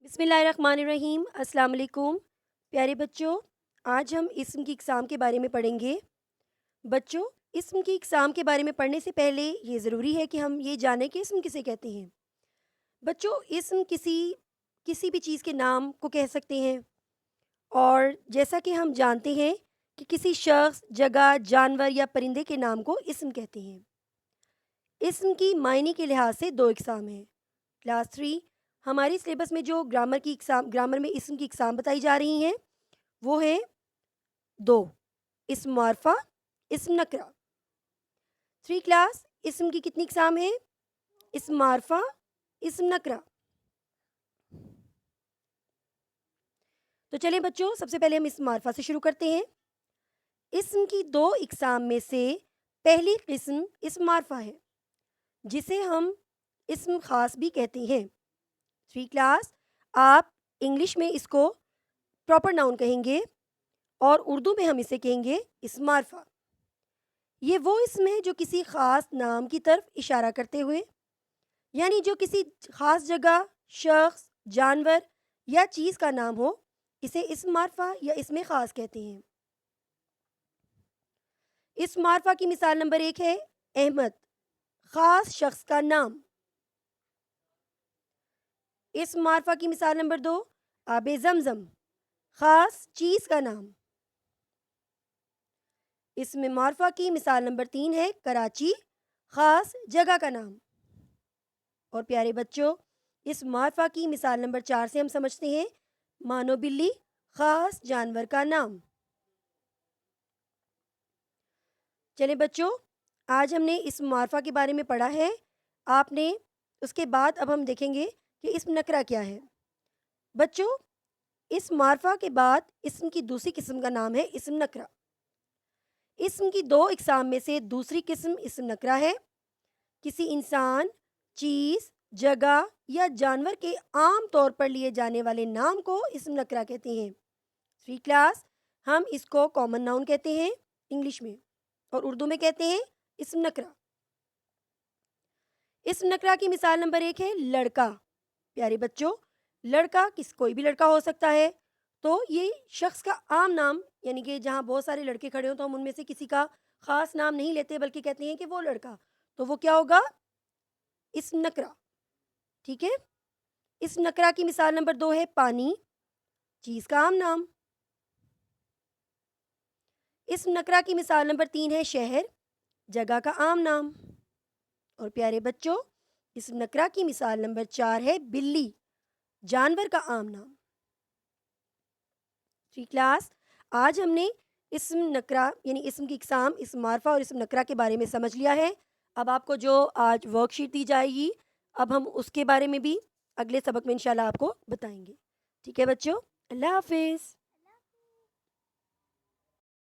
बिस्मिल्लाहिर्रहमानिर्रहीम। अस्सलाम वालेकुम। प्यारे बच्चों, आज हम इस्म की इक़साम के बारे में पढ़ेंगे। बच्चों, इस्म की इक़साम के बारे में पढ़ने से पहले ये ज़रूरी है कि हम ये जानें कि इस्म किसे कहते हैं। बच्चों, इस्म किसी किसी भी चीज़ के नाम को कह सकते हैं, और जैसा कि हम जानते हैं कि किसी शख्स, जगह, जानवर या परिंदे के नाम को इस्म कहते हैं। इस्म की मायने के लिहाज से दो इक़साम हैं। क्लास 3 हमारी सिलेबस में जो ग्रामर में इस्म की इक़साम बताई जा रही हैं, वो है 2, इस्म मारफ़ा, इस्म नकरा। 3 क्लास इस्म की कितनी इक़साम है? इस्म मारफ़ा, इस्म नकरा। तो चलिए बच्चों, सबसे पहले हम इस्म मारफ़ा से शुरू करते हैं। इस्म की 2 इक़साम में से पहली किस्म इस्म मारफ़ा है, जिसे हम इस्म ख़ास भी कहते हैं। 3 क्लास आप इंग्लिश में इसको प्रॉपर नाउन कहेंगे और उर्दू में हम इसे कहेंगे इस्म मारफ़ा। ये वो इस्म है जो किसी ख़ास नाम की तरफ इशारा करते हुए, यानी जो किसी ख़ास जगह, शख्स, जानवर या चीज़ का नाम हो, इसे इस्म मारफ़ा या इस्म ख़ास कहते हैं। इस्म मारफ़ा की मिसाल नंबर 1 है अहमद, ख़ास शख्स का नाम। इस्म मारफ़ा की मिसाल नंबर 2 आबे ज़मज़म, ख़ास चीज़ का नाम। इस्म मारफ़ा की मिसाल नंबर 3 है कराची, ख़ास जगह का नाम। और प्यारे बच्चों, इस मारफ़ा की मिसाल नंबर 4 से हम समझते हैं मानो बिल्ली, ख़ास जानवर का नाम। चले बच्चों, आज हमने इस मारफ़ा के बारे में पढ़ा है। आपने उसके बाद अब हम देखेंगे कि इस्म नकरा क्या है। बच्चों, इस मारफ़ा के बाद इस्म की दूसरी किस्म का नाम है इस्म नकरा। इस्म की 2 इक़साम में से दूसरी किस्म इस्म नकरा है। किसी इंसान, चीज़, जगह या जानवर के आम तौर पर लिए जाने वाले नाम को इस्म नकरा कहते हैं। 3 क्लास हम इसको कॉमन नाउन कहते हैं इंग्लिश में, और उर्दू में कहते हैं इस्म नकरा। इस्म नकरा की मिसाल नंबर 1 है लड़का। प्यारे बच्चों, लड़का कोई भी लड़का हो सकता है। तो ये शख्स का आम नाम, यानी कि जहाँ बहुत सारे लड़के खड़े हों तो हम उनमें से किसी का ख़ास नाम नहीं लेते, बल्कि कहते हैं कि वो लड़का। तो वो क्या होगा? इस्म नकरा। ठीक है। इस नकरा की मिसाल नंबर 2 है पानी, चीज़ का आम नाम। इस नकरा की मिसाल नंबर 3 है शहर, जगह का आम नाम। और प्यारे बच्चों, इस नकरा की मिसाल नंबर 4 है बिल्ली, जानवर का आम नाम। 3 क्लास आज हमने इस्म नकरा यानी इस्म की इक़साम, इस्म मारफ़ा और इस्म नकरा के बारे में समझ लिया है। अब आपको जो आज वर्कशीट दी जाएगी, अब हम उसके बारे में भी अगले सबक में इंशाल्लाह आपको बताएंगे। ठीक है बच्चों, अल्लाह हाफ़िज़।